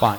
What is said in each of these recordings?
5۔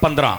15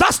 10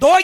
2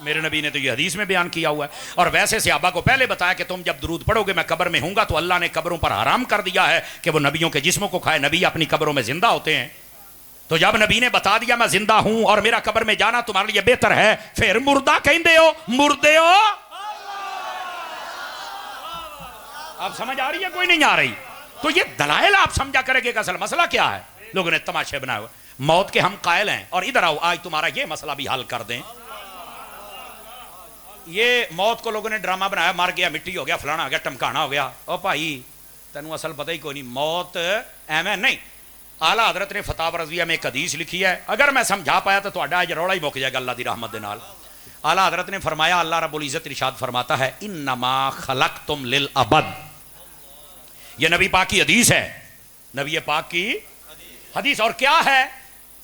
मेरे नबी ने तो ये हदीस में बयान किया हुआ है। और वैसे सहाबा को पहले बताया कि तुम जब दुरूद पढ़ोगे मैं कब्र में हूंगा, तो अल्लाह ने कब्रों पर हराम कर दिया है कि वो नबियों के जिस्मों को खाए। नबी अपनी कब्रों में जिंदा होते हैं। तो जब नबी ने बता दिया मैं जिंदा हूं और मेरा कब्र में जाना तुम्हारे लिए बेहतर है, फिर मुर्दा कहते हो, मुर्दे हो। आप समझ आ रही है कोई नहीं आ रही? तो ये दलाइल आप समझा करेंगे कि असल मसला क्या है। लोगों ने तमाशे बनाए हुए, मौत के हम कायल हैं और इधर आओ आज तुम्हारा ये मसला भी हल कर दें। ये मौत को लोगों ने ड्रामा बनाया, मर गया, मिट्टी हो गया, फलाना हो गया, टमकाना हो गया। ओ भाई तेनू असल पता ही कोई नहीं, मौत एवं नहीं। आला हजरत ने फताव रज़िया में एक हदीस लिखी है, अगर मैं समझा पाया तो तुहाडा अज रौला ही मुक जाएगा अल्लाह की रहमत दे नाल। आला हजरत ने फरमाया, अल्लाह रब्बुल इज्जत इरशाद फरमाता है, इन्नमा खलक़तुम लिल अबद। ये नबी पाक की हदीस है, नबी पाक की हदीस। और क्या है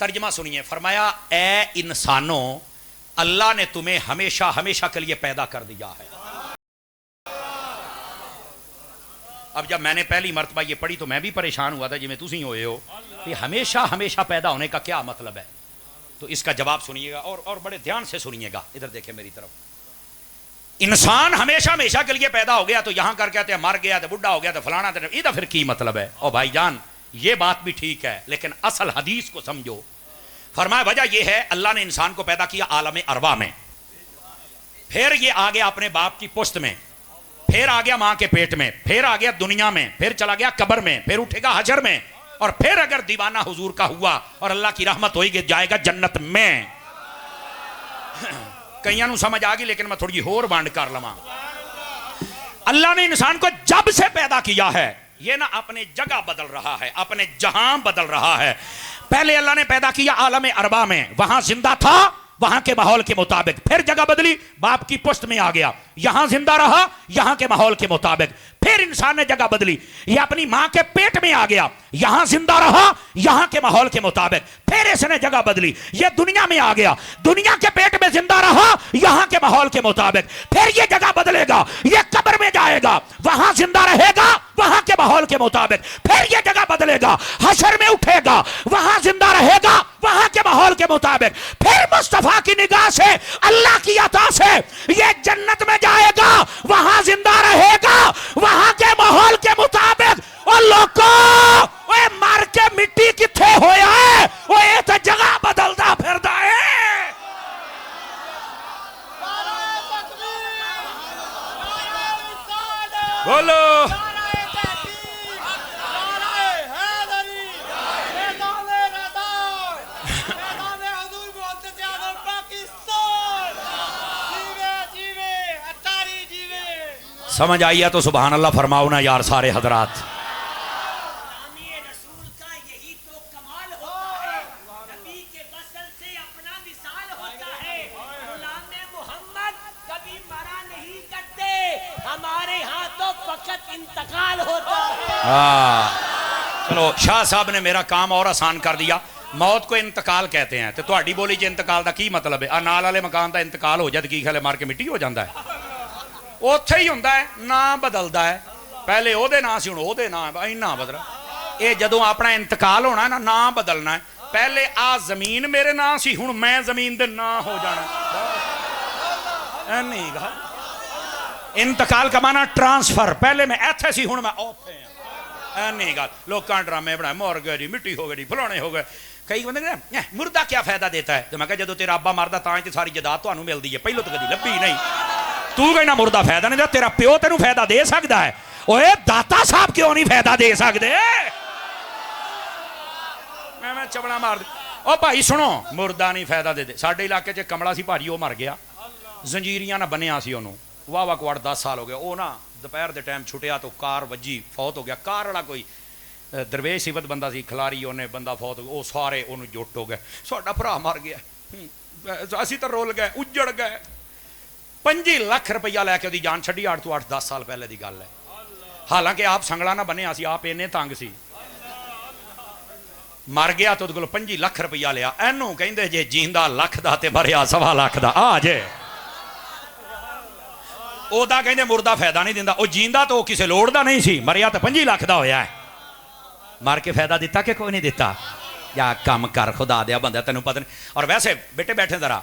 तर्जमा सुनिए, फरमाया ए इंसानों, अल्लाह ने तुम्हें हमेशा हमेशा के लिए पैदा कर दिया है। अब जब मैंने पहली मर्तबा ये पढ़ी तो मैं भी परेशान हुआ था जिमें तुसी होए हो, ये हमेशा हमेशा पैदा होने का क्या मतलब है। तो इसका जवाब सुनिएगा और बड़े ध्यान से सुनिएगा, इधर देखें मेरी तरफ। इंसान हमेशा हमेशा के लिए पैदा हो गया तो यहां कर कहते हैं मर गया तो बुढ़ा हो गया तो फलाना, इधर फिर की मतलब है। और भाईजान ये बात भी ठीक है, लेकिन असल हदीस को समझो। फरमाया वजह यह है, अल्लाह ने इंसान को पैदा किया आलम अरवा में, फिर ये आ गया अपने बाप की पुश्त में, फिर आ गया मां के पेट में, फिर आ गया दुनिया में, फिर चला गया कब्र में, फिर उठेगा हशर में, और फिर अगर दीवाना हुजूर का हुआ और अल्लाह की रहमत होगी जाएगा जन्नत में। कईयां नूं समझ आ गई, लेकिन मैं थोड़ी होर बांड कर लवां। अल्लाह ने इंसान को जब से पैदा किया है, ये ना अपने जगह बदल रहा है, अपने जहां बदल रहा है। पहले अल्लाह ने पैदा किया आलम अरबा में, वहां जिंदा था वहां के माहौल के मुताबिक, फिर जगह बदली बाप की पुश्त में आ गया, यहां जिंदा रहा यहां के माहौल के मुताबिक, फिर इंसान ने जगह बदली, ये अपनी मां के पेट में आ गया, यहां जिंदा रहा यहां के माहौल के मुताबिक, फिर इसने जगह बदली, ये दुनिया में आ गया, दुनिया के पेट में जिंदा रहा यहां के माहौल के मुताबिक, फिर ये जगह बदलेगा, ये कब्र में जाएगा, वहां जिंदा रहेगा वहां के माहौल के मुताबिक, फिर ये जगह बदलेगा, हशर में उठेगा, वहां जिंदा रहेगा वहां के माहौल के मुताबिक, फिर मुस्तफा की निगाह से अल्लाह की अता से ये जन्नत में जाएगा, वहां जिंदा रहेगा वहां के माहौल के मुताबिक। और लोगों ओए मर के मिट्टी किथे होया है, ओए तो जगह बदलता फिरदा है। बोलो समझ आई है तो सुभान अल्लाह फरमाओ ना यार सारे हजरात। रसूल का यही तो कमाल होता है, नबी के वसल से अपना मिसाल होता है। गुलाम मोहम्मद कभी मरा नहीं करते, हमारे यहाँ तो फकत इंतकाल होता है। चलो शाह साहब ने मेरा काम और आसान कर दिया। मौत को इंतकाल कहते हैं, तो तुहाडी बोली च इंतकाल का की मतलब है? नाल वाले मकान का इंतकाल हो जाए की खले मार के मिट्टी हो जाता है? उत्थे ही होंदा है, ना बदलता है। पहले ओदे ना सी, हुण ओदे ना, इन्ना बदला। ये जदों अपना इंतकाल होना ना, ना बदलना है। पहले आ जमीन मेरे ना सी, हुण मैं जमीन दे ना हो जाना। नहीं गा इंतकाल का माना ट्रांसफर, पहले मैं इत्थे सी हुण मैं उत्थे हां। नहीं गा लोकां ड्रामे बनाए, मर गए जी, मिट्टी हो गई, फलाने हो गए। कई बंदे कहते मुर्दा क्या फायदा देता है? तो मैं कहा जदों तेरा अब्बा मरदा तां ही सारी जदाद तुहानूं मिलदी है, पहलों तो कदी लभी नहीं। तू कहना मुर्दा फायदा नहीं देता, तेरा प्यो तेनू फायदा दे सकता है। ओए दाता साहब क्यों नहीं फायदा दे सकते? मैं चबड़ा मार दे। ओ भाई सुनो, मुर्दा नहीं फायदा दे दे। साडे इलाके च कमला सी भाजी, वो मर गया, जंजीरियां ना बनिया सी ओनू, वाह वाह को 10 साल हो गए। वो ना दोपहर के टाइम छुटिया तो कार वजी, फौत हो गया। कार वाला कोई दरवेश सिवत बंदा सी, खिलारी उन्हें बंदा फौत हो गया। वो सारे उन्होंने जुट हो गए, साडा भरा मर गया। असी तो रोल गए, उजड़ गए। 25 लाख रुपया लैके ओदी जान छड्डी। 8 तो 8 10 साल पहले की गल है। हालांकि आप संगला ना बने, सी आप इन्ने तंग सी। मर गया तो को 25 लाख रुपया लिया। एनू कहंदे जे जींदा लख दा ते मरिया 1.25 लाख दा। आ जे ओदा कहंदे मुर्दा फायदा नहीं दिंदा। ओ जींदा तो किसी लोड़ दा नहीं सी, मरिया तो 25 लाख दा होया है। मर के फायदा दिता कि कोई नहीं दिता? या कम कर खुदा दिया बंदा, तेनू पता नहीं। और वैसे बेटे बैठे जरा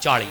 40۔